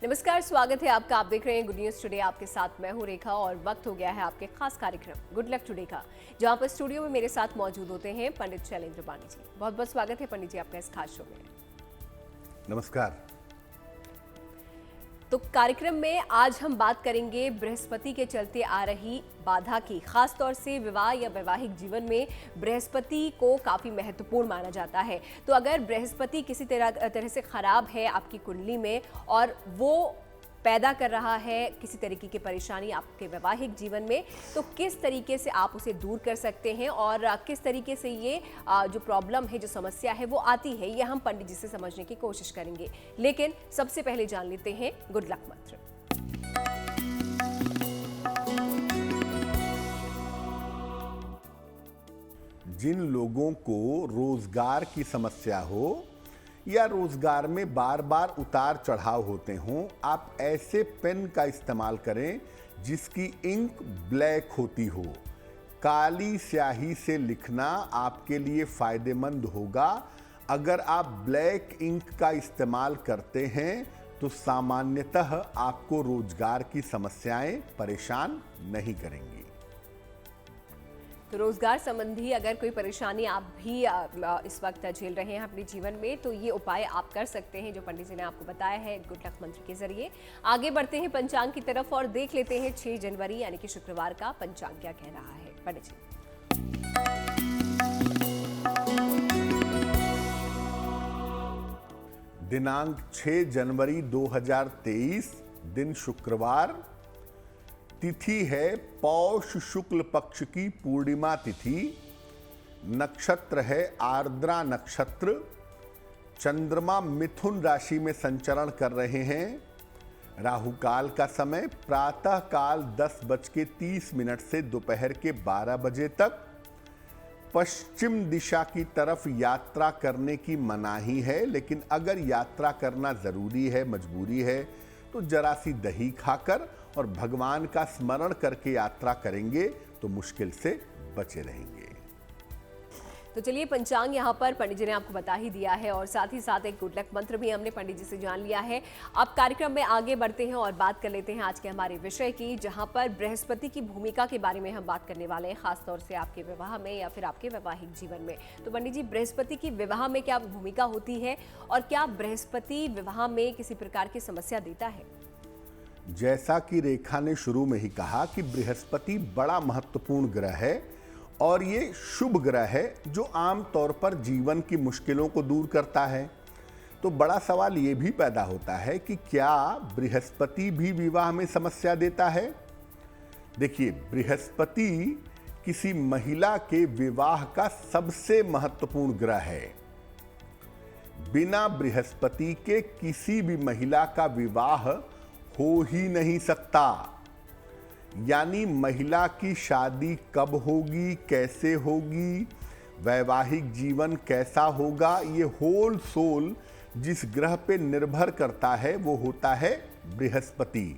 नमस्कार, स्वागत है आपका। आप देख रहे हैं गुड न्यूज टुडे। आपके साथ मैं हूं रेखा और वक्त हो गया है आपके खास कार्यक्रम गुड लक टुडे का, जहां पर स्टूडियो में मेरे साथ मौजूद होते हैं पंडित शैलेंद्र बानी जी। बहुत बहुत स्वागत है पंडित जी आपका इस खास शो में। नमस्कार। तो कार्यक्रम में आज हम बात करेंगे बृहस्पति के चलते आ रही बाधा की। खास तौर से विवाह या वैवाहिक जीवन में बृहस्पति को काफ़ी महत्वपूर्ण माना जाता है। तो अगर बृहस्पति किसी तरह से खराब है आपकी कुंडली में और वो पैदा कर रहा है किसी तरीके की परेशानी आपके वैवाहिक जीवन में, तो किस तरीके से आप उसे दूर कर सकते हैं और किस तरीके से ये जो प्रॉब्लम है, जो समस्या है वो आती है, ये हम पंडित जी से समझने की कोशिश करेंगे। लेकिन सबसे पहले जान लेते हैं गुड लक मंत्र। जिन लोगों को रोजगार की समस्या हो या रोजगार में बार बार उतार चढ़ाव होते हों, आप ऐसे पेन का इस्तेमाल करें जिसकी इंक ब्लैक होती हो। काली स्याही से लिखना आपके लिए फायदेमंद होगा। अगर आप ब्लैक इंक का इस्तेमाल करते हैं तो सामान्यतः आपको रोजगार की समस्याएं परेशान नहीं करेंगी। तो रोजगार संबंधी अगर कोई परेशानी आप भी इस वक्त झेल रहे हैं अपने जीवन में, तो ये उपाय आप कर सकते हैं जो पंडित जी ने आपको बताया है गुड लक मंत्र के जरिए। आगे बढ़ते हैं पंचांग की तरफ और देख लेते हैं 6 जनवरी यानी कि शुक्रवार का पंचांग क्या कह रहा है। पंडित जी, दिनांक 6 जनवरी 2023, दिन शुक्रवार, तिथि है पौष शुक्ल पक्ष की पूर्णिमा तिथि, नक्षत्र है आर्द्रा नक्षत्र, चंद्रमा मिथुन राशि में संचरण कर रहे हैं। राहु काल का समय प्रातः काल 10:30 से दोपहर के 12 बजे तक। पश्चिम दिशा की तरफ यात्रा करने की मनाही है, लेकिन अगर यात्रा करना जरूरी है, मजबूरी है, तो जरा सी दही खाकर और भगवान का स्मरण करके यात्रा करेंगे तो मुश्किल से बचे रहेंगे। तो चलिए, पंचांग यहाँ पर पंडित जी ने आपको बता ही दिया है और साथ ही साथ एक गुड लक मंत्र भी हमने पंडित जी से जान लिया है। अब कार्यक्रम में आगे बढ़ते हैं और बात कर लेते हैं आज के हमारे विषय की, जहाँ पर बृहस्पति की भूमिका के बारे में हम बात करने वाले हैं, खासतौर से आपके विवाह में या फिर आपके वैवाहिक जीवन में। तो पंडित जी, बृहस्पति की विवाह में क्या भूमिका होती है और क्या बृहस्पति विवाह में किसी प्रकार की समस्या देता है? जैसा कि रेखा ने शुरू में ही कहा कि बृहस्पति बड़ा महत्वपूर्ण ग्रह है और ये शुभ ग्रह है जो आम तौर पर जीवन की मुश्किलों को दूर करता है। तो बड़ा सवाल ये भी पैदा होता है कि क्या बृहस्पति भी विवाह में समस्या देता है? देखिए, बृहस्पति किसी महिला के विवाह का सबसे महत्वपूर्ण ग्रह है। बिना बृहस्पति के किसी भी महिला का विवाह हो ही नहीं सकता। यानी महिला की शादी कब होगी, कैसे होगी, वैवाहिक जीवन कैसा होगा, ये होल सोल जिस ग्रह पे निर्भर करता है वो होता है बृहस्पति।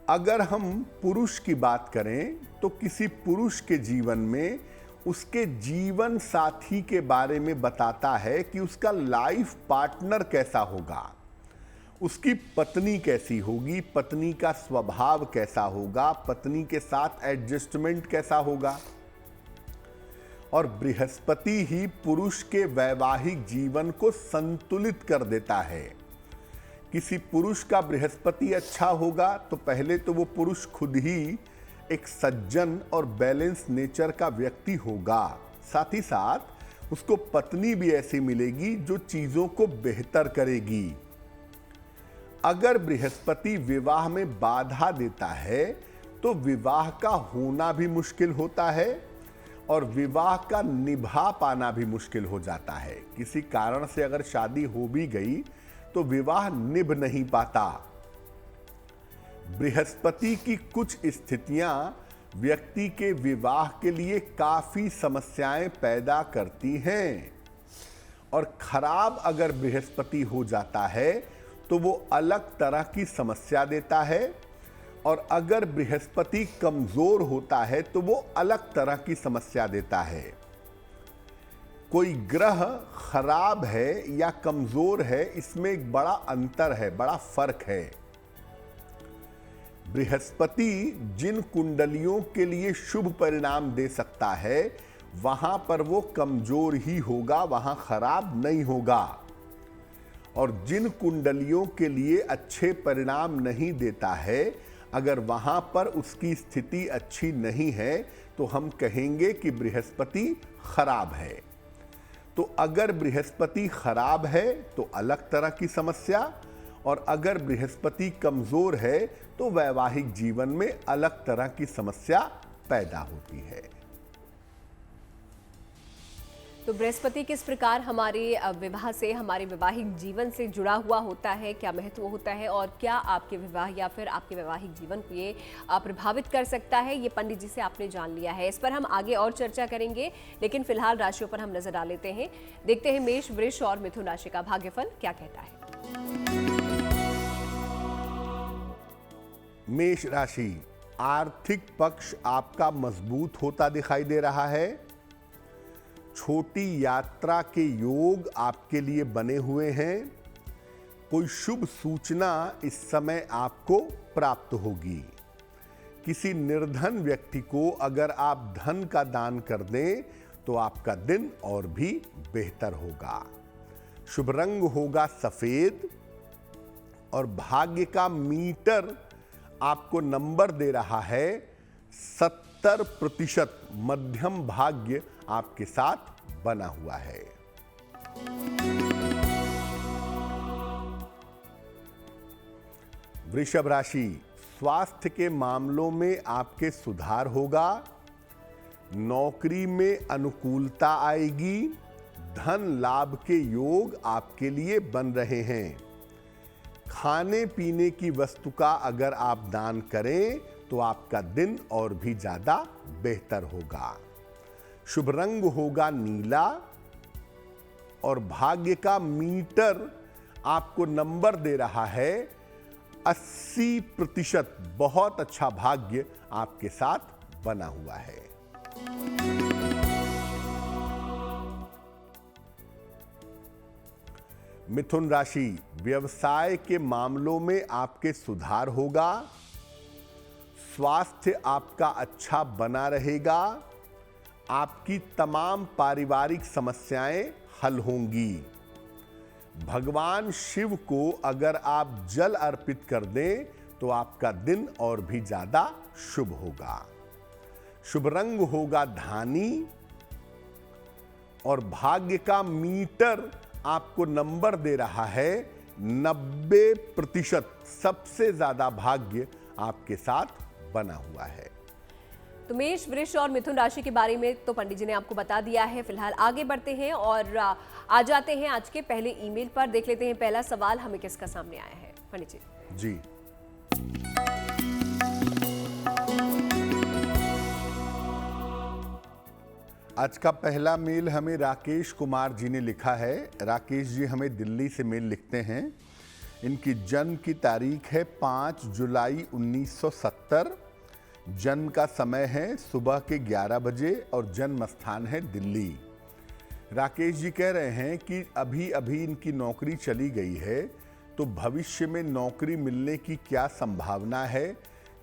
अगर हम पुरुष की बात करें तो किसी पुरुष के जीवन में उसके जीवन साथी के बारे में बताता है कि उसका लाइफ पार्टनर कैसा होगा, उसकी पत्नी कैसी होगी, पत्नी का स्वभाव कैसा होगा, पत्नी के साथ एडजस्टमेंट कैसा होगा। और बृहस्पति ही पुरुष के वैवाहिक जीवन को संतुलित कर देता है। किसी पुरुष का बृहस्पति अच्छा होगा तो पहले तो वो पुरुष खुद ही एक सज्जन और बैलेंस नेचर का व्यक्ति होगा, साथ ही साथ उसको पत्नी भी ऐसी मिलेगी जो चीजों को बेहतर करेगी। अगर बृहस्पति विवाह में बाधा देता है तो विवाह का होना भी मुश्किल होता है और विवाह का निभा पाना भी मुश्किल हो जाता है। किसी कारण से अगर शादी हो भी गई तो विवाह निभ नहीं पाता। बृहस्पति की कुछ स्थितियां व्यक्ति के विवाह के लिए काफी समस्याएं पैदा करती हैं और खराब अगर बृहस्पति हो जाता है तो वो अलग तरह की समस्या देता है और अगर बृहस्पति कमजोर होता है तो वो अलग तरह की समस्या देता है। कोई ग्रह खराब है या कमजोर है, इसमें एक बड़ा अंतर है, बड़ा फर्क है। बृहस्पति जिन कुंडलियों के लिए शुभ परिणाम दे सकता है, वहां पर वो कमजोर ही होगा, वहां खराब नहीं होगा। और जिन कुंडलियों के लिए अच्छे परिणाम नहीं देता है, अगर वहां पर उसकी स्थिति अच्छी नहीं है, तो हम कहेंगे कि बृहस्पति खराब है। तो अगर बृहस्पति खराब है तो अलग तरह की समस्या, और अगर बृहस्पति कमजोर है तो वैवाहिक जीवन में अलग तरह की समस्या पैदा होती है। तो बृहस्पति किस प्रकार हमारे विवाह से, हमारे वैवाहिक जीवन से जुड़ा हुआ होता है, क्या महत्व होता है और क्या आपके विवाह या फिर आपके वैवाहिक जीवन को ये प्रभावित कर सकता है, ये पंडित जी से आपने जान लिया है। इस पर हम आगे और चर्चा करेंगे, लेकिन फिलहाल राशियों पर हम नजर डाल लेते हैं। देखते हैं मेष, वृष और मिथुन राशि का भाग्यफल क्या कहता है। मेष राशि, आर्थिक पक्ष आपका मजबूत होता दिखाई दे रहा है। छोटी यात्रा के योग आपके लिए बने हुए हैं। कोई शुभ सूचना इस समय आपको प्राप्त होगी। किसी निर्धन व्यक्ति को अगर आप धन का दान कर दें तो आपका दिन और भी बेहतर होगा। शुभ रंग होगा सफेद, और भाग्य का मीटर आपको नंबर दे रहा है 70%। मध्यम भाग्य आपके साथ बना हुआ है। वृषभ राशि, स्वास्थ्य के मामलों में आपके सुधार होगा। नौकरी में अनुकूलता आएगी। धन लाभ के योग आपके लिए बन रहे हैं। खाने पीने की वस्तु का अगर आप दान करें तो आपका दिन और भी ज्यादा बेहतर होगा। शुभ रंग होगा नीला, और भाग्य का मीटर आपको नंबर दे रहा है 80%। बहुत अच्छा भाग्य आपके साथ बना हुआ है। मिथुन राशि, व्यवसाय के मामलों में आपके सुधार होगा। स्वास्थ्य आपका अच्छा बना रहेगा। आपकी तमाम पारिवारिक समस्याएं हल होंगी। भगवान शिव को अगर आप जल अर्पित कर दें तो आपका दिन और भी ज्यादा शुभ होगा। शुभ रंग होगा धानी, और भाग्य का मीटर आपको नंबर दे रहा है 90%। सबसे ज्यादा भाग्य आपके साथ बना हुआ है। तो मेष, वृष और मिथुन राशि के बारे में तो पंडित जी ने आपको बता दिया है। फिलहाल आगे बढ़ते हैं और आ जाते हैं आज के पहले ईमेल पर। देख लेते हैं पहला सवाल हमें किसका सामने आया है। पंडित जी जी, आज का पहला मेल हमें राकेश कुमार जी ने लिखा है। राकेश जी हमें दिल्ली से मेल लिखते हैं। इनकी जन्म की तारीख है 5 जुलाई 1970। जन्म का समय है सुबह के 11 बजे और जन्म स्थान है दिल्ली। राकेश जी कह रहे हैं कि अभी अभी इनकी नौकरी चली गई है, तो भविष्य में नौकरी मिलने की क्या संभावना है?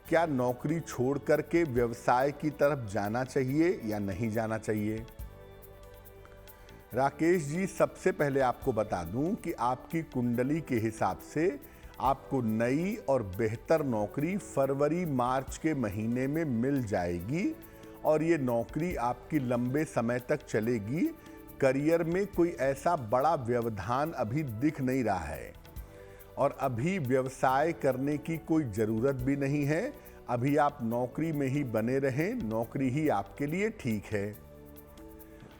क्या नौकरी छोड़ करके व्यवसाय की तरफ जाना चाहिए या नहीं जाना चाहिए? राकेश जी, सबसे पहले आपको बता दूं कि आपकी कुंडली के हिसाब से आपको नई और बेहतर नौकरी फरवरी मार्च के महीने में मिल जाएगी, और ये नौकरी आपकी लंबे समय तक चलेगी। करियर में कोई ऐसा बड़ा व्यवधान अभी दिख नहीं रहा है, और अभी व्यवसाय करने की कोई ज़रूरत भी नहीं है। अभी आप नौकरी में ही बने रहें, नौकरी ही आपके लिए ठीक है।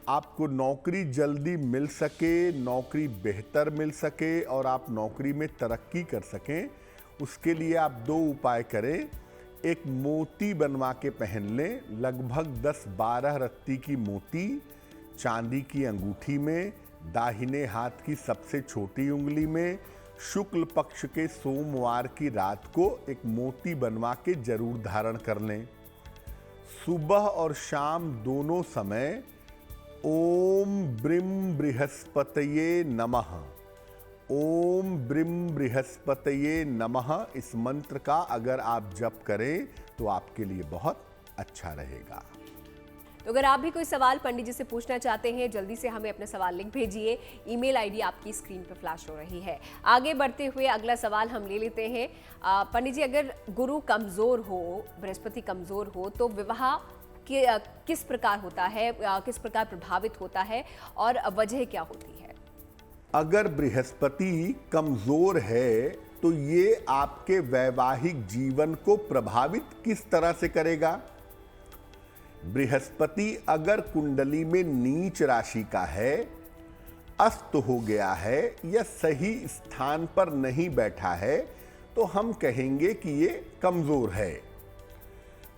आपको नौकरी जल्दी मिल सके, नौकरी बेहतर मिल सके और आप नौकरी में तरक्की कर सकें, उसके लिए आप 2 उपाय करें। एक मोती बनवा के पहन लें, लगभग 10-12 रत्ती की मोती चांदी की अंगूठी में, दाहिने हाथ की सबसे छोटी उंगली में। शुक्ल पक्ष के सोमवार की रात को एक मोती बनवा के जरूर धारण कर लें। सुबह और शाम दोनों समय ओम ब्रीम बृहस्पतये नमः। ओम ब्रीम बृहस्पतये नमः इस मंत्र का अगर आप जप करें तो आपके लिए बहुत अच्छा रहेगा। तो अगर आप भी कोई सवाल पंडित जी से पूछना चाहते हैं, जल्दी से हमें अपना सवाल लिख भेजिए। ईमेल आईडी आपकी स्क्रीन पर फ्लैश हो रही है। आगे बढ़ते हुए अगला सवाल हम ले लेते हैं। पंडित जी, अगर गुरु कमजोर हो, बृहस्पति कमजोर हो, तो विवाह किस प्रकार होता है, किस प्रकार प्रभावित होता है और वजह क्या होती है? अगर बृहस्पति कमजोर है तो ये आपके वैवाहिक जीवन को प्रभावित किस तरह से करेगा? बृहस्पति अगर कुंडली में नीच राशि का है, अस्त हो गया है या सही स्थान पर नहीं बैठा है तो हम कहेंगे कि ये कमजोर है।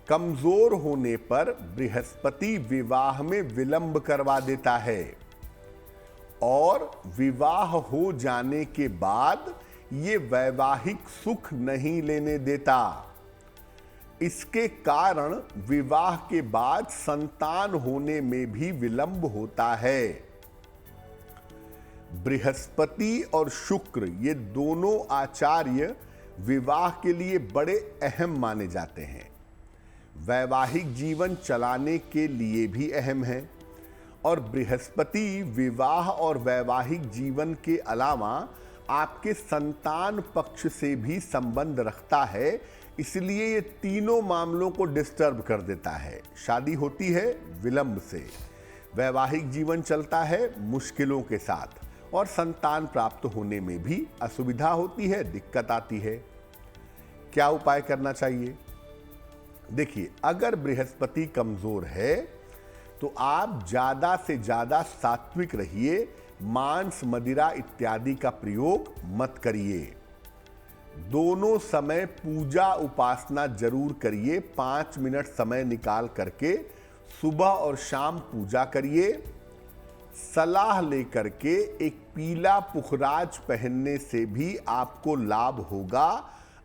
कमजोर होने पर बृहस्पति विवाह में विलंब करवा देता है और विवाह हो जाने के बाद ये वैवाहिक सुख नहीं लेने देता। इसके कारण विवाह के बाद संतान होने में भी विलंब होता है। बृहस्पति और शुक्र ये दोनों आचार्य विवाह के लिए बड़े अहम माने जाते हैं। वैवाहिक जीवन चलाने के लिए भी अहम है और बृहस्पति विवाह और वैवाहिक जीवन के अलावा आपके संतान पक्ष से भी संबंध रखता है, इसलिए ये तीनों मामलों को डिस्टर्ब कर देता है। शादी होती है विलंब से, वैवाहिक जीवन चलता है मुश्किलों के साथ और संतान प्राप्त होने में भी असुविधा होती है, दिक्कत आती है। क्या उपाय करना चाहिए? देखिए, अगर बृहस्पति कमजोर है तो आप ज्यादा से ज्यादा सात्विक रहिए, मांस मदिरा इत्यादि का प्रयोग मत करिए। दोनों समय पूजा उपासना जरूर करिए। 5 मिनट समय निकाल करके सुबह और शाम पूजा करिए। सलाह लेकर के एक पीला पुखराज पहनने से भी आपको लाभ होगा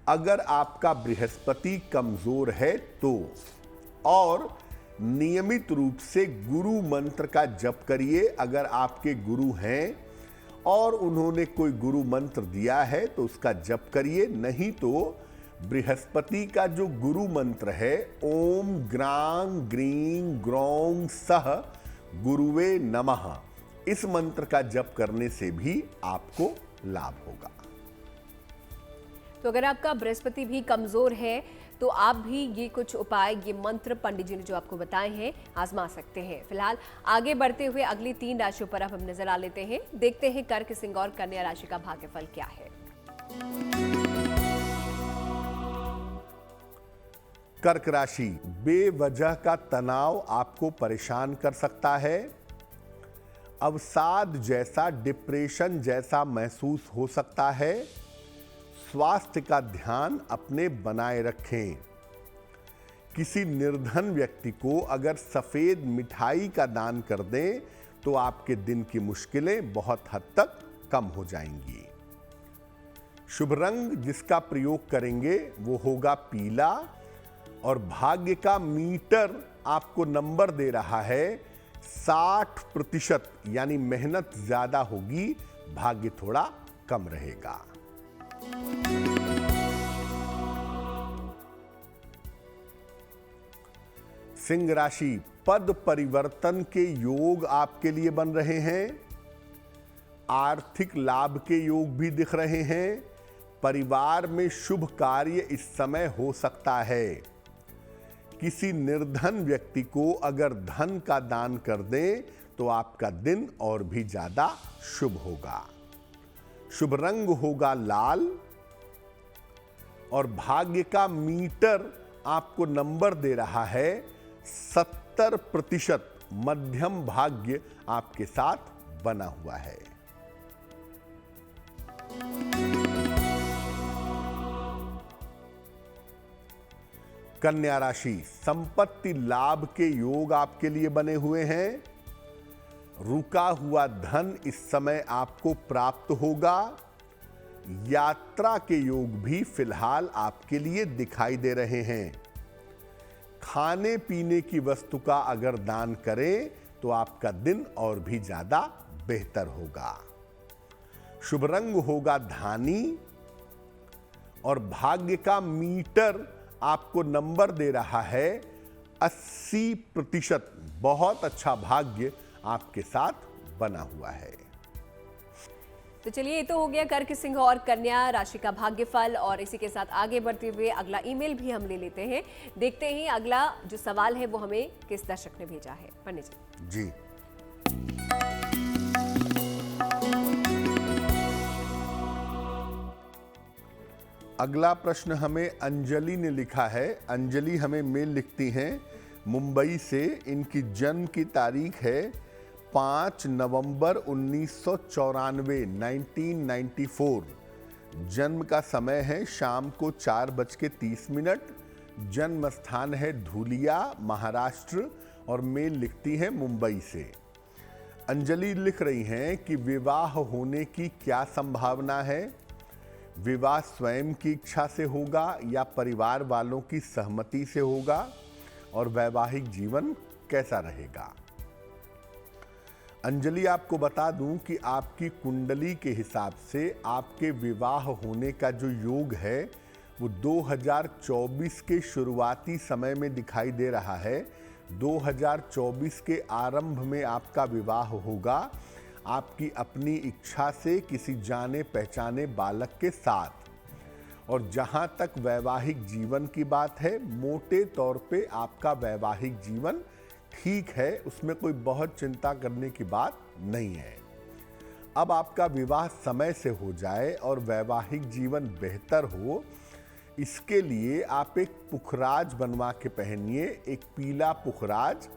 अगर आपका बृहस्पति कमजोर है तो। और नियमित रूप से गुरु मंत्र का जप करिए। अगर आपके गुरु हैं और उन्होंने कोई गुरु मंत्र दिया है तो उसका जप करिए, नहीं तो बृहस्पति का जो गुरु मंत्र है ओम ग्रां ग्रीं ग्रौं सह गुरुवे नमः, इस मंत्र का जप करने से भी आपको लाभ होगा। तो अगर आपका बृहस्पति भी कमजोर है तो आप भी ये कुछ उपाय, ये मंत्र पंडित जी ने जो आपको बताए हैं, आजमा सकते हैं। फिलहाल आगे बढ़ते हुए अगली 3 राशियों पर अब हम नजर आ लेते हैं। देखते हैं कर्क, सिंह और कन्या राशि का भाग्यफल क्या है। कर्क राशि, बेवजह का तनाव आपको परेशान कर सकता है। अवसाद जैसा, डिप्रेशन जैसा महसूस हो सकता है। स्वास्थ्य का ध्यान अपने बनाए रखें। किसी निर्धन व्यक्ति को अगर सफेद मिठाई का दान कर दें तो आपके दिन की मुश्किलें बहुत हद तक कम हो जाएंगी। शुभ रंग जिसका प्रयोग करेंगे वो होगा पीला और भाग्य का मीटर आपको नंबर दे रहा है 60%, यानी मेहनत ज्यादा होगी, भाग्य थोड़ा कम रहेगा। सिंह राशि, पद परिवर्तन के योग आपके लिए बन रहे हैं। आर्थिक लाभ के योग भी दिख रहे हैं। परिवार में शुभ कार्य इस समय हो सकता है। किसी निर्धन व्यक्ति को अगर धन का दान कर दें तो आपका दिन और भी ज्यादा शुभ होगा। शुभ रंग होगा लाल और भाग्य का मीटर आपको नंबर दे रहा है 70%। मध्यम भाग्य आपके साथ बना हुआ है। कन्या राशि, संपत्ति लाभ के योग आपके लिए बने हुए हैं। रुका हुआ धन इस समय आपको प्राप्त होगा। यात्रा के योग भी फिलहाल आपके लिए दिखाई दे रहे हैं। खाने पीने की वस्तु का अगर दान करें तो आपका दिन और भी ज्यादा बेहतर होगा। शुभ रंग होगा धानी और भाग्य का मीटर आपको नंबर दे रहा है 80%। बहुत अच्छा भाग्य आपके साथ बना हुआ है। तो चलिए, ये तो हो गया कर्क, सिंह और कन्या राशि का भाग्यफल। और इसी के साथ आगे बढ़ते हुए अगला ईमेल भी हम ले लेते हैं। देखते हैं अगला जो सवाल है वो हमें किस दर्शक ने भेजा है। पंडित जी। जी, अगला प्रश्न हमें अंजलि ने लिखा है। अंजलि हमें मेल लिखती हैं मुंबई से। इनकी जन्म की तारीख है 5 नवंबर 1994, 1994। जन्म का समय है शाम को 4:30। जन्म स्थान है धुलिया, महाराष्ट्र और मेल लिखती हैं मुंबई से। अंजलि लिख रही हैं कि विवाह होने की क्या संभावना है। विवाह स्वयं की इच्छा से होगा या परिवार वालों की सहमति से होगा, और वैवाहिक जीवन कैसा रहेगा। अंजलि, आपको बता दूं कि आपकी कुंडली के हिसाब से आपके विवाह होने का जो योग है वो 2024 के शुरुआती समय में दिखाई दे रहा है। 2024 के आरंभ में आपका विवाह होगा, आपकी अपनी इच्छा से किसी जाने पहचाने बालक के साथ। और जहां तक वैवाहिक जीवन की बात है, मोटे तौर पे आपका वैवाहिक जीवन ठीक है, उसमें कोई बहुत चिंता करने की बात नहीं है। अब आपका विवाह समय से हो जाए और वैवाहिक जीवन बेहतर हो, इसके लिए आप एक पुखराज बनवा के पहनिए। एक पीला पुखराज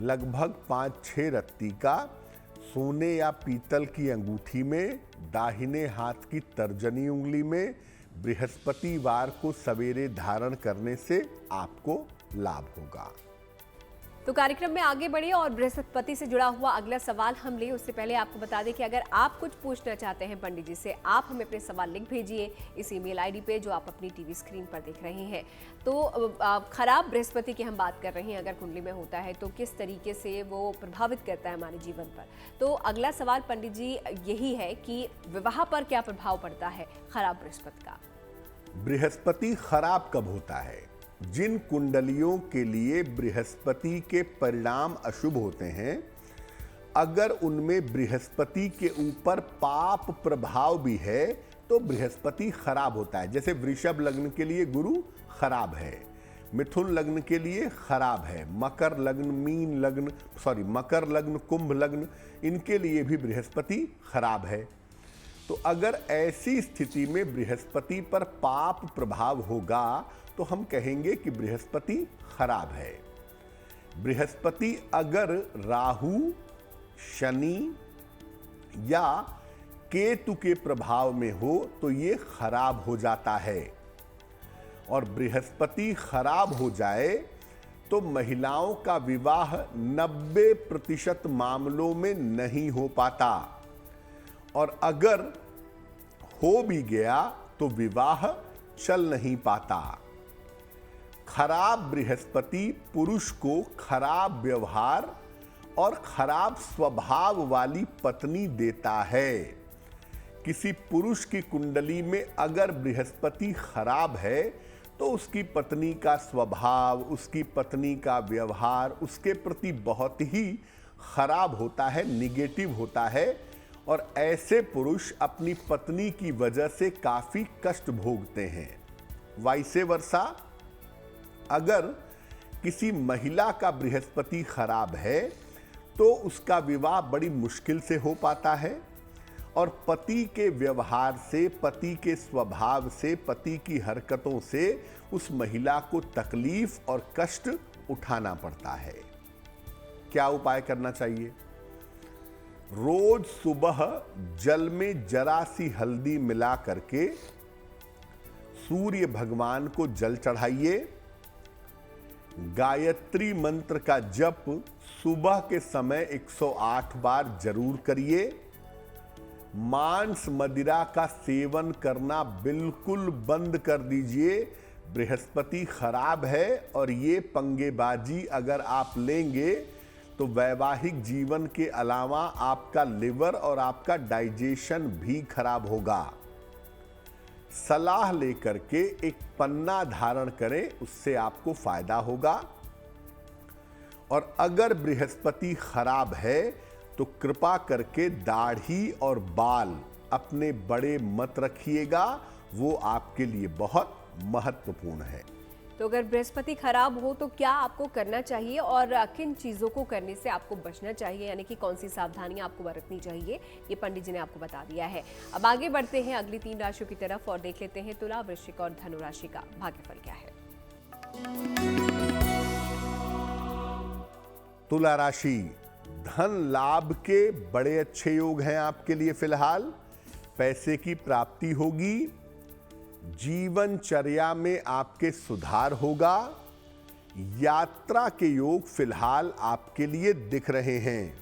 लगभग 5-6 रत्ती का, सोने या पीतल की अंगूठी में, दाहिने हाथ की तर्जनी उंगली में, बृहस्पतिवार को सवेरे धारण करने से आपको लाभ होगा। तो कार्यक्रम में आगे बढ़े और बृहस्पति से जुड़ा हुआ अगला सवाल हम ले, उससे पहले आपको बता दें कि अगर आप कुछ पूछना चाहते हैं पंडित जी से, आप हमें अपने सवाल लिख भेजिए इस ईमेल आईडी पे जो आप अपनी टीवी स्क्रीन पर देख रहे हैं। तो खराब बृहस्पति की हम बात कर रहे हैं, अगर कुंडली में होता है तो किस तरीके से वो प्रभावित करता है हमारे जीवन पर। तो अगला सवाल पंडित जी यही है कि विवाह पर क्या प्रभाव पड़ता है खराब बृहस्पति का। बृहस्पति खराब कब होता है? जिन कुंडलियों के लिए बृहस्पति के परिणाम अशुभ होते हैं, अगर उनमें बृहस्पति के ऊपर पाप प्रभाव भी है तो बृहस्पति खराब होता है। जैसे वृषभ लग्न के लिए गुरु खराब है, मिथुन लग्न के लिए खराब है, मकर लग्न, कुंभ लग्न, इनके लिए भी बृहस्पति खराब है। तो अगर ऐसी स्थिति में बृहस्पति पर पाप प्रभाव होगा तो हम कहेंगे कि बृहस्पति खराब है। बृहस्पति अगर राहु, शनि या केतु के प्रभाव में हो तो ये खराब हो जाता है। और बृहस्पति खराब हो जाए तो महिलाओं का विवाह 90% मामलों में नहीं हो पाता, और अगर हो भी गया तो विवाह चल नहीं पाता। खराब बृहस्पति पुरुष को खराब व्यवहार और खराब स्वभाव वाली पत्नी देता है। किसी पुरुष की कुंडली में अगर बृहस्पति खराब है तो उसकी पत्नी का स्वभाव, उसकी पत्नी का व्यवहार उसके प्रति बहुत ही खराब होता है, निगेटिव होता है, और ऐसे पुरुष अपनी पत्नी की वजह से काफी कष्ट भोगते हैं। वाइसे वर्सा, अगर किसी महिला का बृहस्पति खराब है तो उसका विवाह बड़ी मुश्किल से हो पाता है, और पति के व्यवहार से, पति के स्वभाव से, पति की हरकतों से उस महिला को तकलीफ और कष्ट उठाना पड़ता है। क्या उपाय करना चाहिए? रोज सुबह जल में जरा सी हल्दी मिला करके सूर्य भगवान को जल चढ़ाइए। गायत्री मंत्र का जप सुबह के समय 108 बार जरूर करिए। मांस मदिरा का सेवन करना बिल्कुल बंद कर दीजिए। बृहस्पति खराब है और ये पंगेबाजी अगर आप लेंगे तो वैवाहिक जीवन के अलावा आपका लिवर और आपका डाइजेशन भी खराब होगा। सलाह लेकर के एक पन्ना धारण करें, उससे आपको फायदा होगा। और अगर बृहस्पति खराब है तो कृपा करके दाढ़ी और बाल अपने बड़े मत रखिएगा, वो आपके लिए बहुत महत्वपूर्ण है। तो अगर बृहस्पति खराब हो तो क्या आपको करना चाहिए और किन चीज़ों को करने से आपको बचना चाहिए, यानी कि कौन सी सावधानियां आपको बरतनी चाहिए, ये पंडित जी ने आपको बता दिया है। अब आगे बढ़ते हैं अगली 3 राशियों की तरफ और देख लेते हैं तुला, वृश्चिक और धनु राशि का भाग्यफल क्या है। तुला राशि, धन लाभ के बड़े अच्छे योग हैं आपके लिए फिलहाल। पैसे की प्राप्ति होगी, जीवनचर्या में आपके सुधार होगा, यात्रा के योग फिलहाल आपके लिए दिख रहे हैं।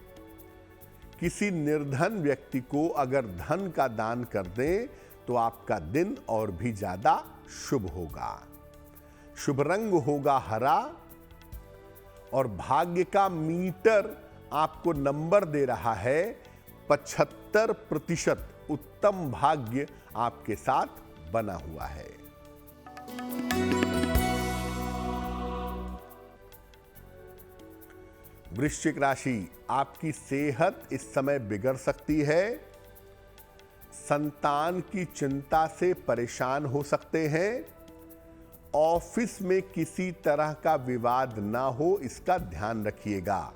किसी निर्धन व्यक्ति को अगर धन का दान कर दें तो आपका दिन और भी ज्यादा शुभ होगा। शुभ रंग होगा हरा और भाग्य का मीटर आपको नंबर दे रहा है 75%। उत्तम भाग्य आपके साथ बना हुआ है। वृश्चिक राशि, आपकी सेहत इस समय बिगड़ सकती है। संतान की चिंता से परेशान हो सकते हैं। ऑफिस में किसी तरह का विवाद ना हो, इसका ध्यान रखिएगा।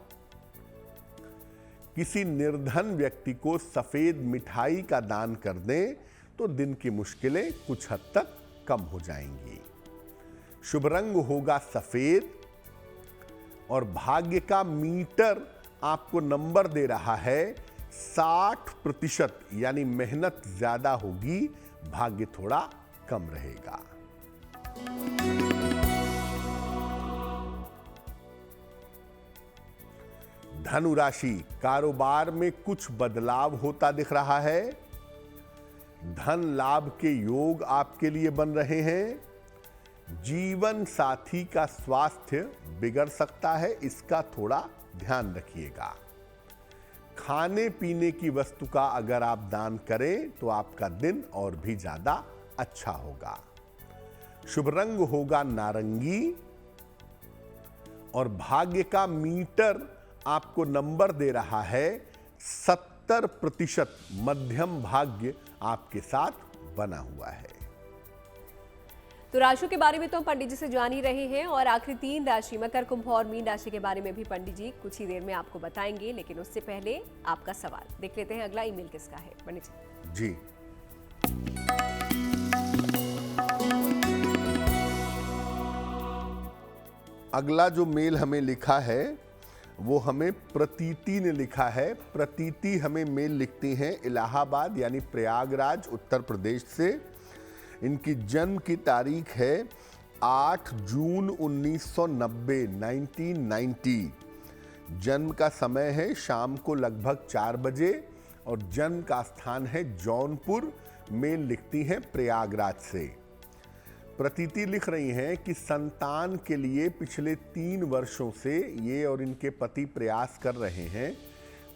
किसी निर्धन व्यक्ति को सफेद मिठाई का दान कर दें तो दिन की मुश्किलें कुछ हद तक कम हो जाएंगी। शुभ रंग होगा सफेद और भाग्य का मीटर आपको नंबर दे रहा है 60%, यानी मेहनत ज्यादा होगी, भाग्य थोड़ा कम रहेगा। धनु राशि, कारोबार में कुछ बदलाव होता दिख रहा है। धन लाभ के योग आपके लिए बन रहे हैं। जीवन साथी का स्वास्थ्य बिगड़ सकता है, इसका थोड़ा ध्यान रखिएगा। खाने पीने की वस्तु का अगर आप दान करें तो आपका दिन और भी ज्यादा अच्छा होगा। शुभ रंग होगा नारंगी और भाग्य का मीटर आपको नंबर दे रहा है 70%। मध्यम भाग्य आपके साथ बना हुआ है। तो राशियों के बारे में तो हम पंडित जी से जान ही रहे हैं और आखिरी 3 राशि मकर, कुंभ और मीन राशि के बारे में भी पंडित जी कुछ ही देर में आपको बताएंगे, लेकिन उससे पहले आपका सवाल देख लेते हैं। अगला ईमेल किसका है पंडित जी? जी, अगला जो मेल हमें लिखा है वो हमें प्रतीति ने लिखा है। प्रतीति हमें मेल लिखती हैं इलाहाबाद यानी प्रयागराज उत्तर प्रदेश से। इनकी जन्म की तारीख है 8 जून 1990। जन्म का समय है शाम को लगभग 4 बजे और जन्म का स्थान है जौनपुर। मेल लिखती हैं प्रयागराज से। प्रतीति लिख रही हैं कि संतान के लिए पिछले 3 वर्षों से ये और इनके पति प्रयास कर रहे हैं।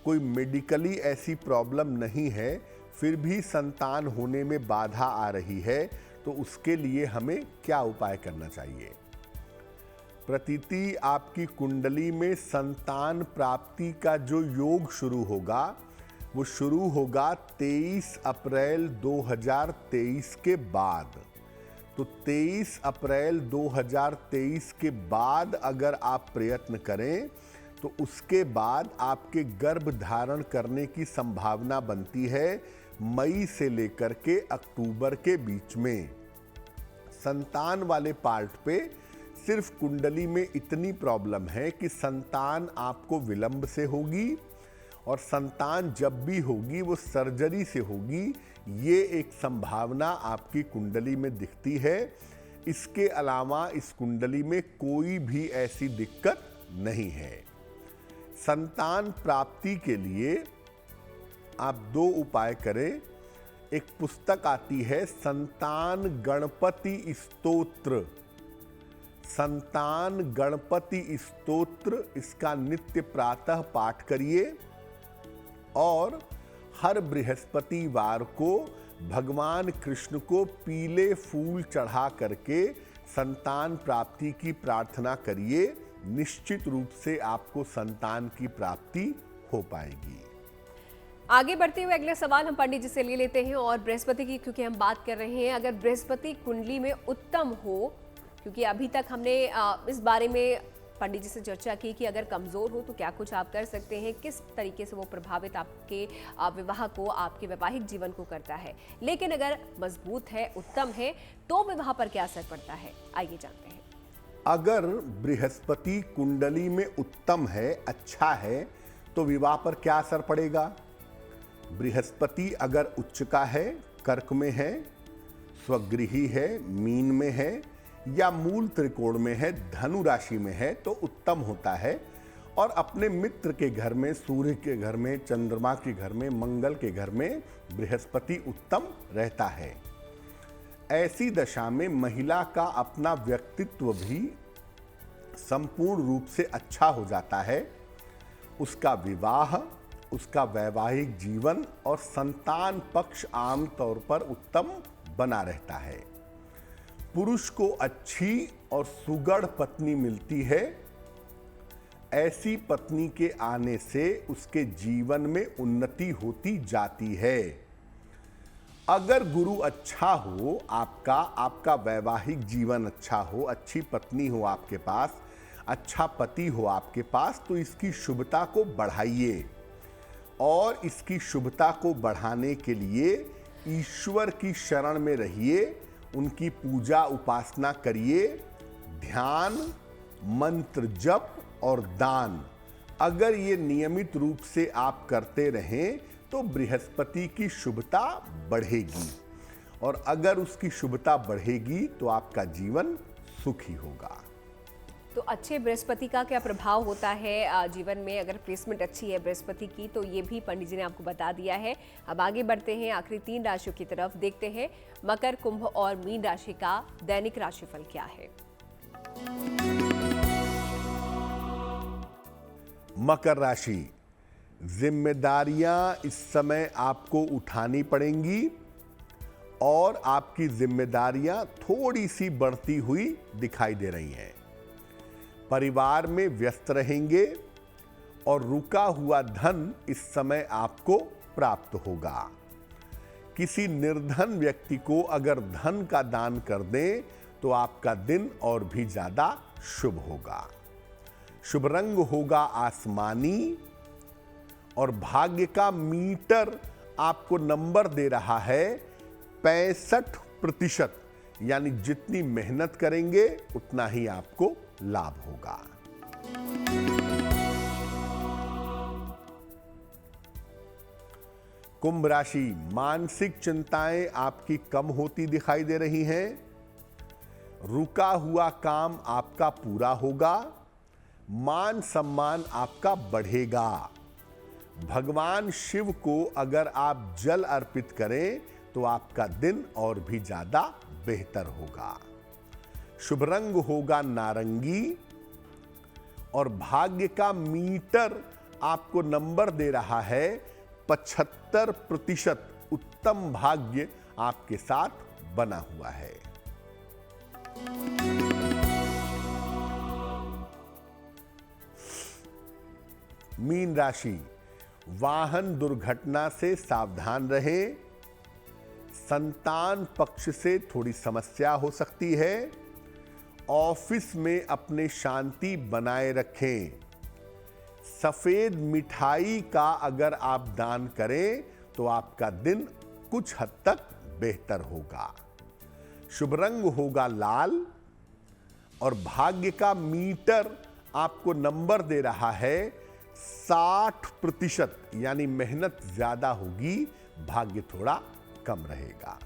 कोई मेडिकली ऐसी प्रॉब्लम नहीं है, फिर भी संतान होने में बाधा आ रही है, तो उसके लिए हमें क्या उपाय करना चाहिए? प्रतीति, आपकी कुंडली में संतान प्राप्ति का जो योग शुरू होगा वो शुरू होगा 23 अप्रैल 2023 के बाद। तो 23 अप्रैल 2023 के बाद अगर आप प्रयत्न करें तो उसके बाद आपके गर्भ धारण करने की संभावना बनती है मई से लेकर के अक्टूबर के बीच में। संतान वाले पार्ट पे सिर्फ कुंडली में इतनी प्रॉब्लम है कि संतान आपको विलंब से होगी और संतान जब भी होगी वो सर्जरी से होगी, ये एक संभावना आपकी कुंडली में दिखती है। इसके अलावा इस कुंडली में कोई भी ऐसी दिक्कत नहीं है। संतान प्राप्ति के लिए आप 2 उपाय करें। एक पुस्तक आती है संतान गणपति स्तोत्र। संतान गणपति स्तोत्र इसका नित्य प्रातः पाठ करिए और हर बृहस्पतिवार को भगवान कृष्ण को पीले फूल चढ़ा करके संतान प्राप्ति की प्रार्थना करिए। निश्चित रूप से आपको संतान की प्राप्ति हो पाएगी। आगे बढ़ते हुए अगला सवाल हम पंडित जी से ले लेते हैं और बृहस्पति की क्योंकि हम बात कर रहे हैं, अगर बृहस्पति कुंडली में उत्तम हो, क्योंकि अभी तक हमने इस बारे में पंडित जी से चर्चा की कि अगर कमजोर हो तो क्या कुछ आप कर सकते हैं, किस तरीके से वो प्रभावित आपके विवाह को, आपके वैवाहिक जीवन को करता है, लेकिन अगर मजबूत है, उत्तम है, तो विवाह पर क्या असर पड़ता है, आइए जानते हैं। अगर बृहस्पति कुंडली में उत्तम है, अच्छा है, तो विवाह पर क्या असर पड़ेगा। बृहस्पति अगर उच्च का है, कर्क में है, स्वगृही है, मीन में है या मूल त्रिकोण में है, धनु राशि में है, तो उत्तम होता है। और अपने मित्र के घर में, सूर्य के घर में, चंद्रमा के घर में, मंगल के घर में बृहस्पति उत्तम रहता है। ऐसी दशा में महिला का अपना व्यक्तित्व भी संपूर्ण रूप से अच्छा हो जाता है। उसका विवाह, उसका वैवाहिक जीवन और संतान पक्ष आमतौर पर उत्तम बना रहता है। पुरुष को अच्छी और सुगढ़ पत्नी मिलती है। ऐसी पत्नी के आने से उसके जीवन में उन्नति होती जाती है। अगर गुरु अच्छा हो, आपका वैवाहिक जीवन अच्छा हो, अच्छी पत्नी हो आपके पास, अच्छा पति हो आपके पास, तो इसकी शुभता को बढ़ाइए। और इसकी शुभता को बढ़ाने के लिए ईश्वर की शरण में रहिए, उनकी पूजा उपासना करिए। ध्यान, मंत्र जप और दान अगर ये नियमित रूप से आप करते रहें तो बृहस्पति की शुभता बढ़ेगी। और अगर उसकी शुभता बढ़ेगी तो आपका जीवन सुखी होगा। तो अच्छे बृहस्पति का क्या प्रभाव होता है जीवन में, अगर प्लेसमेंट अच्छी है बृहस्पति की, तो ये भी पंडित जी ने आपको बता दिया है। अब आगे बढ़ते हैं आखिरी 3 राशियों की तरफ, देखते हैं मकर, कुंभ और मीन राशि का दैनिक राशिफल क्या है। मकर राशि, जिम्मेदारियां इस समय आपको उठानी पड़ेंगी और आपकी जिम्मेदारियां थोड़ी सी बढ़ती हुई दिखाई दे रही हैं। परिवार में व्यस्त रहेंगे और रुका हुआ धन इस समय आपको प्राप्त होगा। किसी निर्धन व्यक्ति को अगर धन का दान कर दें तो आपका दिन और भी ज्यादा शुभ होगा। शुभ रंग होगा आसमानी और भाग्य का मीटर आपको नंबर दे रहा है 65%, यानी जितनी मेहनत करेंगे उतना ही आपको लाभ होगा। कुंभ राशि, मानसिक चिंताएं आपकी कम होती दिखाई दे रही हैं। रुका हुआ काम आपका पूरा होगा। मान सम्मान आपका बढ़ेगा। भगवान शिव को अगर आप जल अर्पित करें तो आपका दिन और भी ज्यादा बेहतर होगा। शुभ रंग होगा नारंगी और भाग्य का मीटर आपको नंबर दे रहा है 75%। उत्तम भाग्य आपके साथ बना हुआ है। मीन राशि, वाहन दुर्घटना से सावधान रहें। संतान पक्ष से थोड़ी समस्या हो सकती है। ऑफिस में अपने शांति बनाए रखें। सफेद मिठाई का अगर आप दान करें तो आपका दिन कुछ हद तक बेहतर होगा। शुभ रंग होगा लाल और भाग्य का मीटर आपको नंबर दे रहा है 60%, यानी मेहनत ज्यादा होगी, भाग्य थोड़ा कम रहेगा।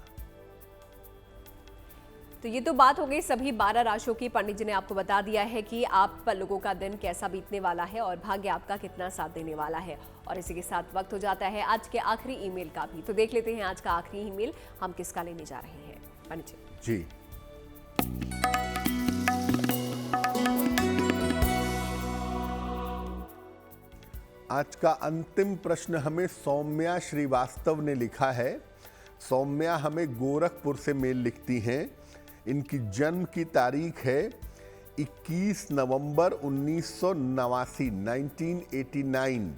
तो ये तो बात हो गई सभी 12 राशियों की। पंडित जी ने आपको बता दिया है कि आप लोगों का दिन कैसा बीतने वाला है और भाग्य आपका कितना साथ देने वाला है। और इसी के साथ वक्त हो जाता है आज के आखिरी ईमेल का भी। तो देख लेते हैं आज का आखिरी ईमेल हम किसका लेने जा रहे हैं। पंडित जी। आज का अंतिम प्रश्न हमें सौम्या श्रीवास्तव ने लिखा है। सौम्या हमें गोरखपुर से मेल लिखती हैं। इनकी जन्म की तारीख है 21 नवंबर 1989, 1989।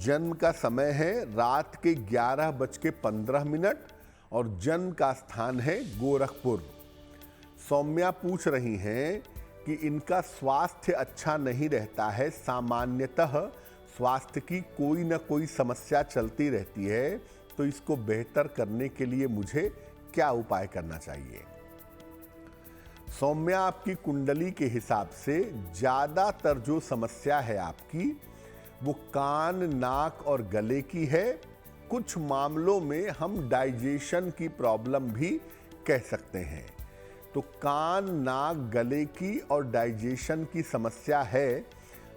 जन्म का समय है रात के 11:15 और जन्म का स्थान है गोरखपुर। सौम्या पूछ रही हैं कि इनका स्वास्थ्य अच्छा नहीं रहता है, सामान्यतः स्वास्थ्य की कोई ना कोई समस्या चलती रहती है, तो इसको बेहतर करने के लिए मुझे क्या उपाय करना चाहिए। सौम्या, आपकी कुंडली के हिसाब से ज़्यादातर जो समस्या है आपकी वो कान, नाक और गले की है। कुछ मामलों में हम डाइजेशन की प्रॉब्लम भी कह सकते हैं। तो कान, नाक, गले की और डाइजेशन की समस्या है।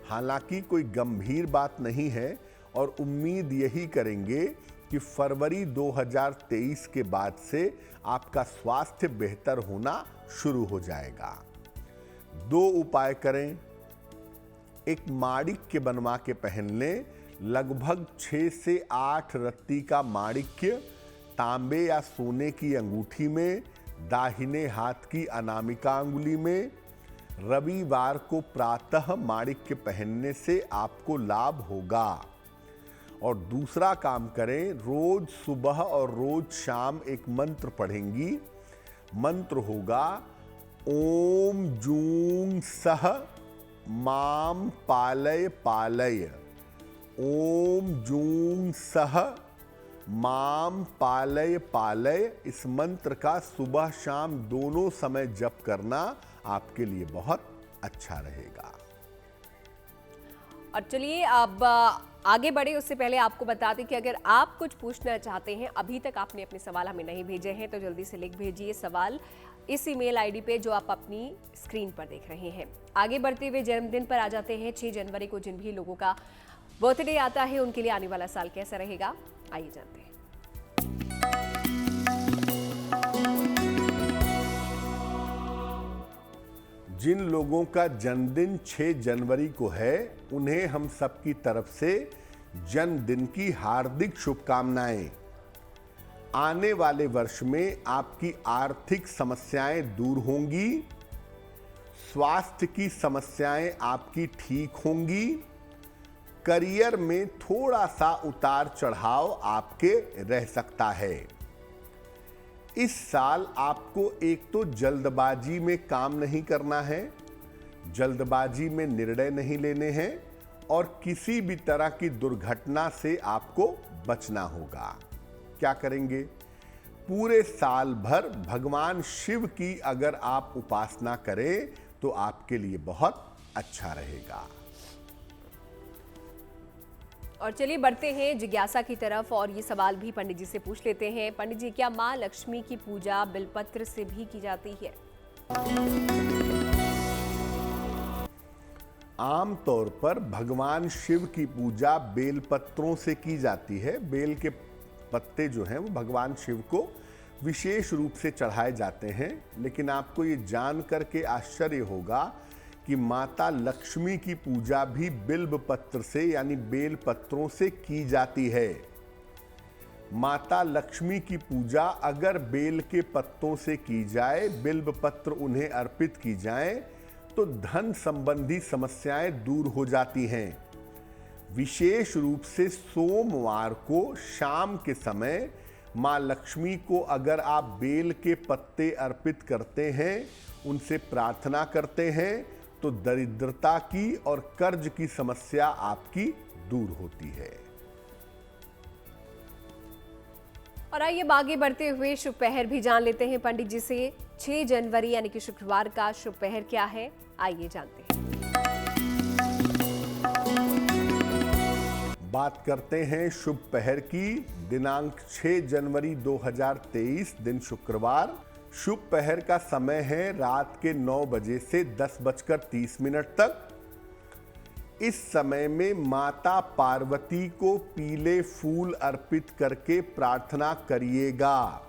हालांकि कोई गंभीर बात नहीं है और उम्मीद यही करेंगे कि फरवरी 2023 के बाद से आपका स्वास्थ्य बेहतर होना शुरू हो जाएगा। 2 उपाय करें। एक माणिक्य बनवा के पहन लें। लगभग 6 से 8 रत्ती का माणिक्य तांबे या सोने की अंगूठी में, दाहिने हाथ की अनामिका अंगुली में। रविवार को प्रातः माणिक्य पहनने से आपको लाभ होगा। और दूसरा काम करें, रोज सुबह और रोज शाम एक मंत्र पढ़ेंगी। मंत्र होगा ओम जूं सह माम पालय पालय। ओम जूं सह माम पालय पालय। इस मंत्र का सुबह शाम दोनों समय जप करना आपके लिए बहुत अच्छा रहेगा। और चलिए अब आगे बढ़े उससे पहले आपको बता दें कि अगर आप कुछ पूछना चाहते हैं, अभी तक आपने अपने सवाल हमें नहीं भेजे हैं, तो जल्दी से लिख भेजिए सवाल इस ईमेल आईडी पे जो आप अपनी स्क्रीन पर देख रहे हैं। आगे बढ़ते हुए जन्मदिन पर आ जाते हैं। 6 जनवरी को जिन भी लोगों का बर्थडे आता है उनके लिए आने वाला साल कैसा रहेगा, आइए जानते हैं। जिन लोगों का जन्मदिन 6 जनवरी को है उन्हें हम सबकी तरफ से जन्मदिन की हार्दिक शुभकामनाएं। आने वाले वर्ष में आपकी आर्थिक समस्याएं दूर होंगी, स्वास्थ्य की समस्याएं आपकी ठीक होंगी, करियर में थोड़ा सा उतार चढ़ाव आपके रह सकता है। इस साल आपको एक तो जल्दबाजी में काम नहीं करना है, जल्दबाजी में निर्णय नहीं लेने हैं और किसी भी तरह की दुर्घटना से आपको बचना होगा। क्या करेंगे? पूरे साल भर भगवान शिव की अगर आप उपासना करें तो आपके लिए बहुत अच्छा रहेगा। और चलिए बढ़ते हैं जिज्ञासा की तरफ और ये सवाल भी पंडित जी से पूछ लेते हैं। पंडित जी, क्या माँ लक्ष्मी की पूजा बिलपत्र से भी की जाती है? आमतौर पर भगवान शिव की पूजा बेलपत्रों से की जाती है। बेल के पत्ते जो हैं वो भगवान शिव को विशेष रूप से चढ़ाए जाते हैं। लेकिन आपको ये जान करके आश्चर्य होगा कि माता लक्ष्मी की पूजा भी बिल्व पत्र से यानी बेल पत्रों से की जाती है। माता लक्ष्मी की पूजा अगर बेल के पत्तों से की जाए, बिल्व पत्र उन्हें अर्पित की जाए, तो धन संबंधी समस्याएं दूर हो जाती हैं। विशेष रूप से सोमवार को शाम के समय माँ लक्ष्मी को अगर आप बेल के पत्ते अर्पित करते हैं, उनसे प्रार्थना करते हैं, तो दरिद्रता की और कर्ज की समस्या आपकी दूर होती है। और आइए आगे बढ़ते हुए शुभ पहर भी जान लेते हैं पंडित जी से। 6 जनवरी यानी कि शुक्रवार का शुभ पहर क्या है, आइए जानते हैं। बात करते हैं शुभ पहर की। दिनांक 6 जनवरी 2023 दिन शुक्रवार। शुभ पहर का समय है रात के 9 बजे से 10:30 तक। इस समय में माता पार्वती को पीले फूल अर्पित करके प्रार्थना करिएगा।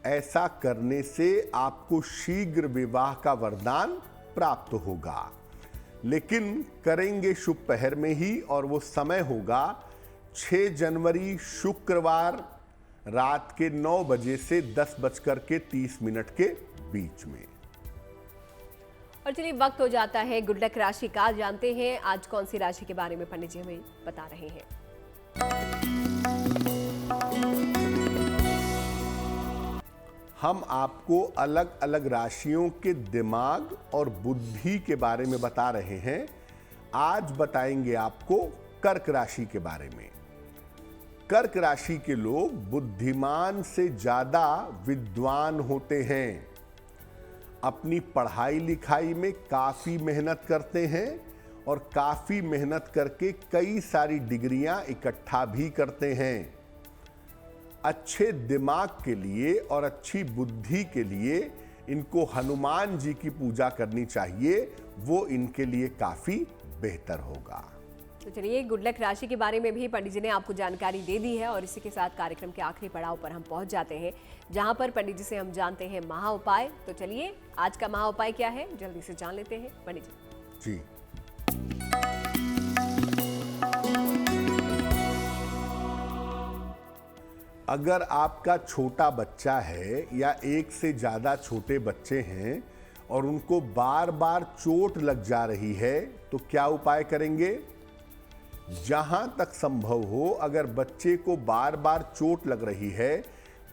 ऐसा करने से आपको शीघ्र विवाह का वरदान प्राप्त होगा। लेकिन करेंगे शुभ पहर में ही, और वो समय होगा 6 जनवरी शुक्रवार रात के 9 बजे से 10:30 के बीच में। और चलिए वक्त हो जाता है गुड लक राशि का। जानते हैं आज कौन सी राशि के बारे में पंडित जी हमें बता रहे हैं। हम आपको अलग अलग राशियों के दिमाग और बुद्धि के बारे में बता रहे हैं। आज बताएंगे आपको कर्क राशि के बारे में। कर्क राशि के लोग बुद्धिमान से ज्यादा विद्वान होते हैं। अपनी पढ़ाई लिखाई में काफी मेहनत करते हैं और काफी मेहनत करके कई सारी डिग्रियां इकट्ठा भी करते हैं। अच्छे दिमाग के लिए और अच्छी बुद्धि के लिए इनको हनुमान जी की पूजा करनी चाहिए, वो इनके लिए काफी बेहतर होगा। तो चलिए गुड लक राशि के बारे में भी पंडित जी ने आपको जानकारी दे दी है और इसी के साथ कार्यक्रम के आखिरी पड़ाव पर हम पहुंच जाते हैं, जहां पर पंडित जी से हम जानते हैं महा उपाय। तो चलिए आज का महा उपाय क्या है जल्दी से जान लेते हैं पंडित जी। अगर आपका छोटा बच्चा है या एक से ज्यादा छोटे बच्चे हैं और उनको बार बार चोट लग जा रही है तो क्या उपाय करेंगे? जहां तक संभव हो, अगर बच्चे को बार बार चोट लग रही है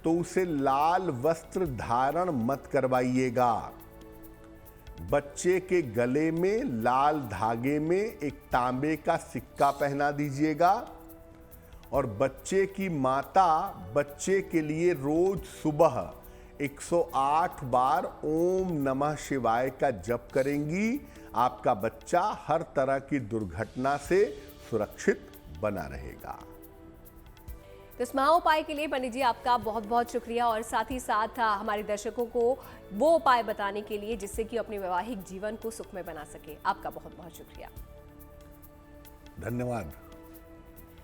तो उसे लाल वस्त्र धारण मत करवाइएगा। बच्चे के गले में लाल धागे में एक तांबे का सिक्का पहना दीजिएगा और बच्चे की माता बच्चे के लिए रोज सुबह 108 बार ओम नमः शिवाय का जप करेंगी। आपका बच्चा हर तरह की दुर्घटना से सुरक्षित बना रहेगा। तो इस महा उपाय के लिए पंडित जी आपका बहुत बहुत शुक्रिया और साथ ही साथ हमारे दर्शकों को वो उपाय बताने के लिए जिससे कि अपने वैवाहिक जीवन को सुखमय बना सके। आपका बहुत बहुत शुक्रिया। धन्यवाद।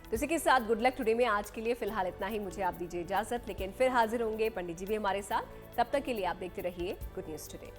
तो इसी के साथ गुड लक टुडे में आज के लिए फिलहाल इतना ही। मुझे आप दीजिए इजाजत, लेकिन फिर हाजिर होंगे पंडित जी भी हमारे साथ। तब तक के लिए आप देखते रहिए गुड न्यूज टुडे।